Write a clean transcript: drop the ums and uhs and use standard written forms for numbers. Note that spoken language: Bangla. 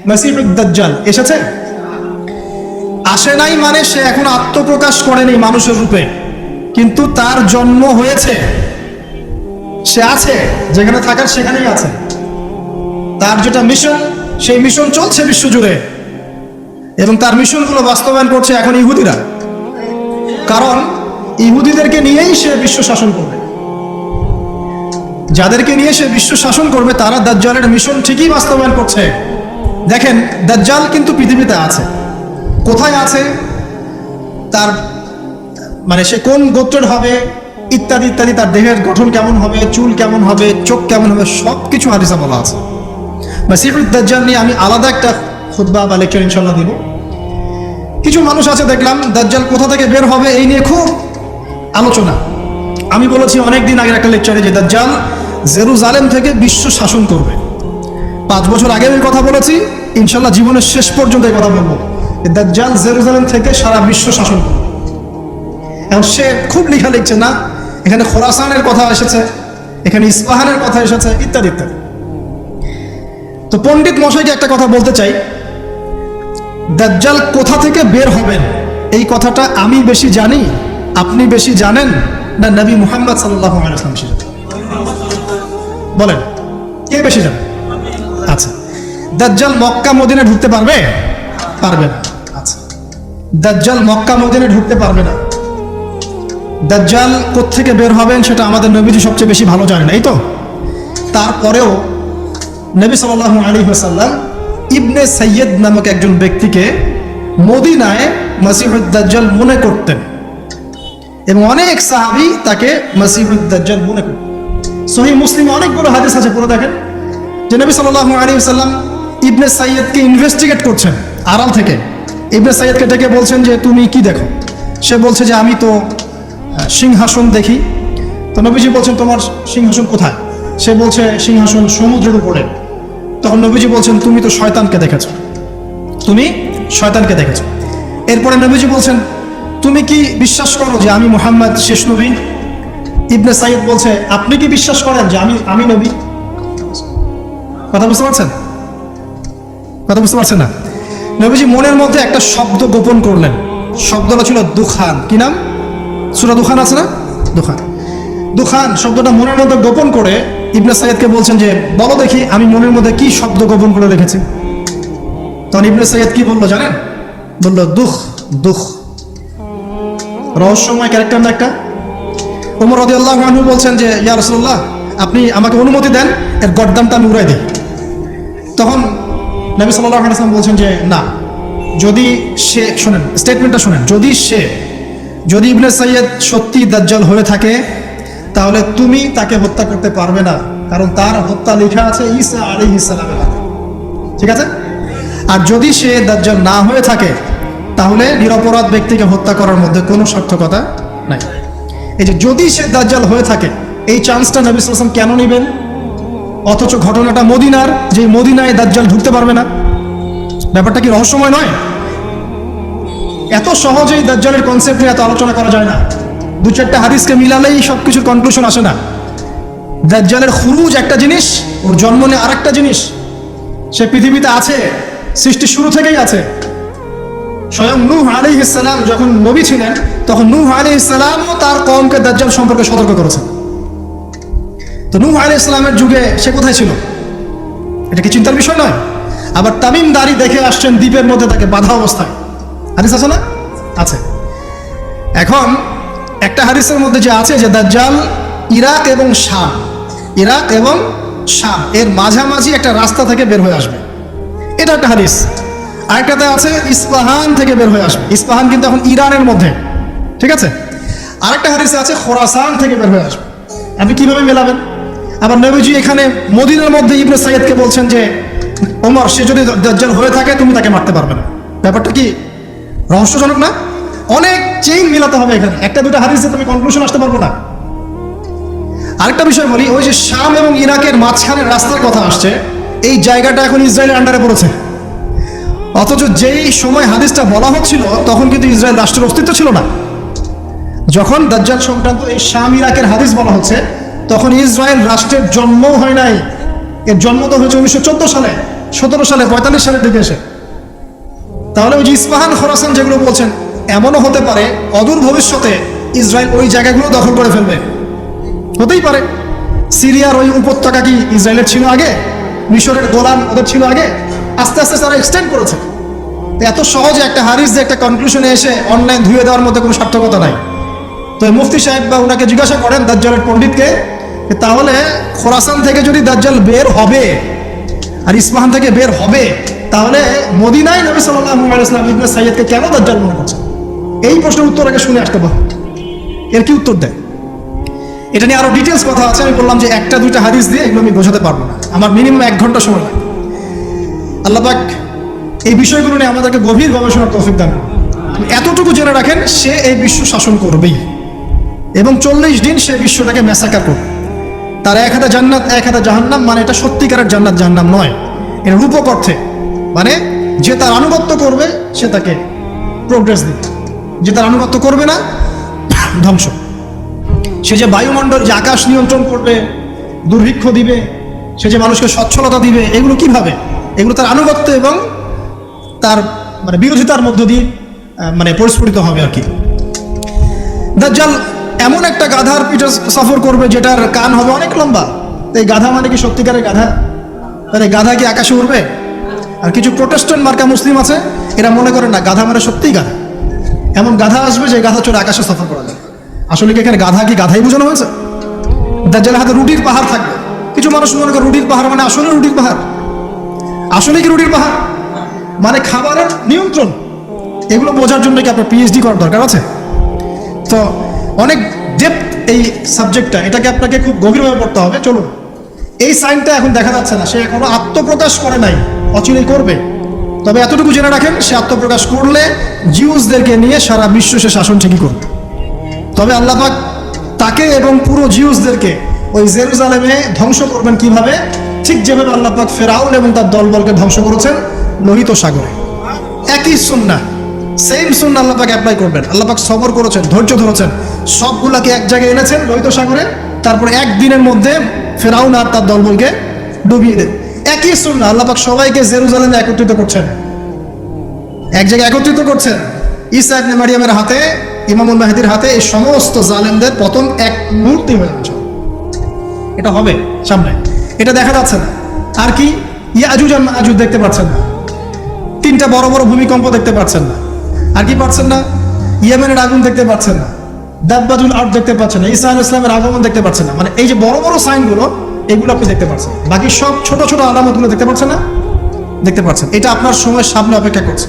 মাসিহুদ দাজ্জাল এসেছে? আসে নাই মানে সে এখন আত্মপ্রকাশ করেনি মানুষের রূপে, কিন্তু তার জন্ম হয়েছে, সে আছে, যেখানে থাকার সেখানেই আছে। তার যেটা মিশন, সেই মিশন চলছে বিশ্বজুড়ে, এবং তার মিশনগুলো বাস্তবায়ন করছে এখন ইহুদিরা। কারণ ইহুদিদেরকে নিয়েই সে বিশ্ব শাসন করবে। যাদেরকে নিয়ে সে বিশ্ব শাসন করবে তারা দাজ্জালের মিশন ঠিকই বাস্তবায়ন করছে। দেখেন, দাজ্জাল কিন্তু পৃথিবীতে আছে। কোথায় আছে, তার মানে সে কোন গোত্রের হবে ইত্যাদি ইত্যাদি, তার দেহের গঠন কেমন হবে, চুল কেমন হবে, চোখ কেমন হবে, সব কিছু হাদিসে বলা আছে। মাসিহুদ দাজ্জাল নিয়ে আমি আলাদা একটা খুতবা বা লেকচার ইনশাআল্লাহ দিব। কিছু মানুষ আছে দেখলাম দাজ্জাল কোথা থেকে বের হবে এই নিয়ে খুব আলোচনা। আমি বলেছি অনেকদিন আগের একটা লেকচারে যে দাজ্জাল জেরুজালেম থেকে বিশ্ব শাসন করবে। 5 বছর আগে এই কথা বলেছি, ইনশাআল্লাহ জীবনের শেষ পর্যন্ত এই কথা বলবো। দাজ্জাল জেরুজালেম থেকে সারা বিশ্ব শাসন করবে। এখন সে খুব লেখা লিখছে না, এখানে খোরাসানের কথা এসেছে, এখানে ইস্পাহানের কথা এসেছে, ইত্যাদি ইত্যাদি। তো পণ্ডিত মশাইকে একটা কথা বলতে চাই, দাজ্জাল কোথা থেকে বের হবেন এই কথাটা আমি বেশি জানি, আপনি বেশি জানেন, না নবী মুহাম্মদ সাল্লাল্লাহু আলাইহি ওয়াসাল্লাম বেশি জানেন? বলেন, কে বেশি জানে? আচ্ছা, দাজ্জাল মক্কা মদিনায় ঢুকতে পারবে? পারবে না। আচ্ছা, দাজ্জাল মক্কা মদিনায় ঢুকতে পারবে না। দাজ্জাল কোত্থেকে বের হবেন সেটা আমাদের নবীজি সবচেয়ে বেশি ভালো জানেন, এই তো। তারপরেও নবী সাল্লাল্লাহু আলাইহি ওয়াসাল্লাম ইবনে সাইয়্যিদ নামক একজন ব্যক্তিকে মদিনায় মাসিহুদ দাজ্জাল মনে করতেন, এবং অনেক সাহাবী তাকে মাসিহুদ দাজ্জাল মনে করতেন। সহিহ মুসলিমে অনেকগুলো হাদিস আছে, পুরো দেখেন, যে নবী সাল্লাল্লাহু আলাইহি ওয়াসাল্লাম ইবনে সাইয়্যিদকে ইনভেস্টিগেট করছেন আড়াল থেকে। ইবনে সাইয়্যিদকে ডেকে বলছেন যে তুমি কি দেখো? সে বলছে যে আমি তো সিংহাসন দেখি। তো নবীজি বলছেন তোমার সিংহাসন কোথায়? সে বলছে সিংহাসন সমুদ্রের উপরে। তখন নবীজি বলছেন তুমি তো শয়তানকে দেখেছো, তুমি শয়তানকে দেখেছো। এরপরে নবীজি বলছেন তুমি কি বিশ্বাস করো যে আমি মুহাম্মদ শেষ নবী? ইবনে সাইয়্যিদ বলছে আপনি কি বিশ্বাস করেন যে আমি নবী? কথা বুঝতে পারছেন? কথা বুঝতে পারছেন না? নবীজি মনের মধ্যে একটা শব্দ গোপন করলেন। শব্দটা ছিল দুখান। কি নাম? সূরা দুখান আছে না? দুখান। দুখান শব্দটা মনের মধ্যে গোপন করে ইবনে সাইয়্যিদকে বলছেন যে বলো দেখি আমি মনের মধ্যে কি শব্দ গোপন করে রেখেছি। তখন ইবনে সাইয়্যিদ কি বললো জানেন? বলল দুখ। দুখ রহস্যময় ক্যারেক্টার না একটা? ওমর রাদিয়াল্লাহু আনহু বলছেন যে ইয়া রাসূলুল্লাহ আপনি আমাকে অনুমতি দেন, এর গর্দানটা আমি উড়াই দিই। তখন নবী সাল্লাল্লাহু আলাইহি ওয়াসাল্লাম বলছেন যে না, যদি সে, শোনেন স্টেটমেন্টটা শোনেন, যদি ইবনে সাইয়্যিদ সত্যি দাজ্জাল হয়ে থাকে তাহলে তুমি তাকে হত্যা করতে পারবে না, কারণ তার হত্যা লেখা আছে ঈসা আলাইহিস সালামের হাতে। ঠিক আছে? আর যদি সে দাজ্জাল না হয়ে থাকে তাহলে নিরপরাধ ব্যক্তিকে হত্যা করার মধ্যে কোনো সার্থকতা নাই। এই যে যদি সে দাজ্জাল হয়ে থাকে, এই চান্সটা নবী সাল্লাল্লাহু আলাইহি ওয়াসাল্লাম কেন নেবেন? অথচ ঘটনাটা মদিনার, যে মদিনায় দাজ্জাল ঢুকতে পারবে না। ব্যাপারটা কি রহস্যময় নয়? এত সহজেই দাজ্জালের কনসেপ্ট নিয়ে এত আলোচনা করা যায় না। 2-4টা হাদিসকে মিলালেই সবকিছুর কনক্লুশন আসে না। দাজ্জালের খুরুজ একটা জিনিস, ওর জন্ম নিয়ে আরেকটা জিনিস। সে পৃথিবীতে আছে, সৃষ্টির শুরু থেকেই আছে। স্বয়ং নূহ আলাইহিস সালাম যখন নবী ছিলেন তখন নূহ আলাইহিস সালামও তার কওমকে দাজ্জাল সম্পর্কে সতর্ক করেছেন। তো নূহ আলাইহিস সালামের যুগে সে কোথায় ছিল? এটা কি চিন্তার বিষয় নয়? আবার তামিম দাড়ি দেখে আসছেন দ্বীপের মধ্যে তাকে বাধা অবস্থায়। হাদিস আছে না? আছে। এখন একটা হাদিসের মধ্যে যে আছে যে দাজ্জাল ইরাক এবং শাম এর মাঝামাঝি একটা রাস্তা থেকে বের হয়ে আসবে, এটা একটা হাদিস। আরেকটাতে আছে ইস্পাহান থেকে বের হয়ে আসবে। ইস্পাহান কিন্তু এখন ইরানের মধ্যে, ঠিক আছে? আরেকটা হাদিসে আছে খোরাসান থেকে বের হয়ে আসবে। আপনি কিভাবে মেলাবেন? আবার নবীজি এখানে মদিনার মধ্যে ইবনে সাইয়্যিদকে বলছেন যে ওমর সে যদি দাজ্জাল হয়ে থাকে তুমি তাকে মারতে পারবে না। ব্যাপারটা কি রহস্যজনক না? অনেক চেইন মিলাতে হবে এখানে, একটা দুটো হাদিসে তুমি কনক্লুশন আসতে পারবো না। আরেকটা বিষয় বলি, ওই যে শাম এবং ইরাকের মাঝখানের রাস্তার কথা আসছে, এই জায়গাটা এখন ইসরায়েলের আন্ডারে পড়েছে। অথচ যেই সময় হাদিসটা বলা হচ্ছিল তখন কিন্তু ইসরায়েল রাষ্ট্রের অস্তিত্ব ছিল না। যখন দাজ্জাল সংক্রান্ত এই শাম ইরাকের হাদিস বলা হচ্ছে তখন ইসরায়েল রাষ্ট্রের জন্মও হয় নাই। এর জন্ম তো হয়েছে 1914 সালে, 17 সালে 45 সালের দিকে এসে। তাহলে ওই যে ইস্পাহান খোরাসান যেগুলো বলছেন, এমনও হতে পারে অদূর ভবিষ্যতে ইসরায়েল ওই জায়গাগুলো দখল করে ফেলবে, হতেই পারে। সিরিয়ার ওই উপত্যকা কি ইসরায়েলের ছিল আগে? মিশরের গোলান ওদের ছিল আগে? আস্তে আস্তে তারা এক্সটেন্ড করেছে। এত সহজে একটা হারিস যে একটা কনক্লুশনে এসে অনলাইন ধুয়ে দেওয়ার মধ্যে কোনো সার্থকতা নাই। তো মুফতি সাহেব বা ওনাকে জিজ্ঞাসা করেন দাজ্জালের পণ্ডিতকে, তাহলে খোরাসান থেকে যদি দাজ্জাল বের হবে আর ইস্পাহান থেকে বের হবে, তাহলে মদিনায় নবী সাল্লাল্লাহু আলাইহি ওয়াসাল্লাম ইবনে সাইয়্যিদকে কেন দাজ্জাল মনে করছেন? এই প্রশ্নের উত্তর আগে শুনে আসতে পারো, এর কি উত্তর দেয়? এটা নিয়ে আরো ডিটেলস কথা আছে। আমি বললাম যে একটা দুইটা হাদিস দিয়ে এগুলো আমি বোঝাতে পারবো না, আমার মিনিমাম 1 ঘন্টা সময় লাগে। আল্লাহ পাক এই বিষয়গুলো নিয়ে আমাদেরকে গভীর গবেষণার তৌফিক দান করুন। এতটুকু জেনে রাখেন, সে এই বিশ্ব শাসন করবেই এবং 40 দিন সে বিশ্বটাকে ম্যাসাকার করবে। তার 1 হাতে জান্নাত 1 হাতে জাহান্নাম, মানে এটা সত্যিকারের জান্নাত জাহান্নাম নয়, এটা রূপক অর্থে। মানে যে তার আনুগত্য করবে সে তাকে প্রোগ্রেস দিবে, যে তার আনুগত্য করবে না ধ্বংস। সে যে বায়ুমণ্ডল, যে আকাশ নিয়ন্ত্রণ করবে, দুর্ভিক্ষ দিবে, সে যে মানুষকে সচ্ছলতা দিবে, এগুলো কিভাবে? এগুলো তার আনুগত্য এবং তার মানে বিরোধিতার মধ্য দিয়ে মানে পরিস্ফুটিত হবে আর কি। দাজ্জাল এমন একটা গাধার পিঠে সফর করবে যেটার কান হবে অনেক লম্বা। এই গাধা মানে কি সত্যিকারের গাধা? তাহলে গাধা কি আকাশে উড়বে? আর কিছু প্রোটেস্ট্যান্ট মার্কা মুসলিম আছে, এরা মনে করে না গাধা মানে সত্যিই গাধা। এমন গাধা আসবে যে গাধা চড়ে আকাশে সফর করা যায়। আসলে কি এখানে গাধা কি গাধাই বোঝানো হয়েছে? দাজ্জালের হাতে রুটির পাহাড় থাকবে। কিছু মানুষ মনে করে রুটির পাহাড় মানে আসলে রুটির পাহাড়। আসলে কি রুটির পাহাড় মানে খাবারের নিয়ন্ত্রণ? এগুলো বোঝার জন্য কি আপনার পিএইচডি করার দরকার আছে? তো অনেক ডেপথ এই সাবজেক্টটা, এটাকে আপনাকে খুব গভীরভাবে পড়তে হবে। চলুন, এই সাইনটা এখন দেখা যাচ্ছে না, সে এখনো আত্মপ্রকাশ করে নাই, অচিরেই করবে। তবে এতটুকু জেনে রাখেন, সে আত্মপ্রকাশ করলে জিউসদেরকে নিয়ে সারা বিশ্ব সে শাসন ঠিকই করবে। তবে আল্লাহ পাক তাকে এবং পুরো জিউসদেরকে ওই জেরুজালেমে ধ্বংস করবেন কিভাবে? ঠিক যেভাবে আল্লাহ পাক ফেরাউন এবং তার দলবলকে ধ্বংস করেছেন লোহিত সাগরে। একই সুন্নাহ, সেম সুন্নাহ আল্লাহ পাক অ্যাপ্লাই করবেন। আল্লাহ পাক সবর করেছেন, ধৈর্য ধরেছেন, সবগুলাকে এক জায়গায় এনেছেন লোহিত সাগরে, তারপরে একদিনের মধ্যে ফেরাউন আর তার দলবলকে ডুবিয়ে দেন। একই সুন্নাহ আল্লাহ পাক সবাইকে জেরুজালেমে একত্রিত করছেন, এক জায়গায় একত্রিত করছেন। ঈসা ইবনে মারিয়ামের হাতে, ইমামুল মাহদির হাতে এই সমস্ত জালেমদের পতন এক মুহূর্তে হয়ে যাচ্ছে। এটা হবে সামনে, এটা দেখা যাচ্ছে না। আর কি? ইয়াজুজ আর মাজুজ দেখতে পাচ্ছেন না, 3টা বড় বড় ভূমিকম্প দেখতে পাচ্ছেন না। আর কি পাচ্ছেন না? ইয়েমেনের আগুন দেখতে পাচ্ছেন না, দাব্বাজুল আরদ দেখতে পাচ্ছেন না, ঈসা আলাইহিস সালামের আগমন দেখতে পাচ্ছেন না। মানে এই যে বড় বড় সাইনগুলো, এগুলো আপনি দেখতে পাচ্ছেন, বাকি সব ছোট ছোট আলামতগুলো দেখতে পাচ্ছেন না? দেখতে পাচ্ছেন। এটা আপনার সময়ের সামনে অপেক্ষা করছে।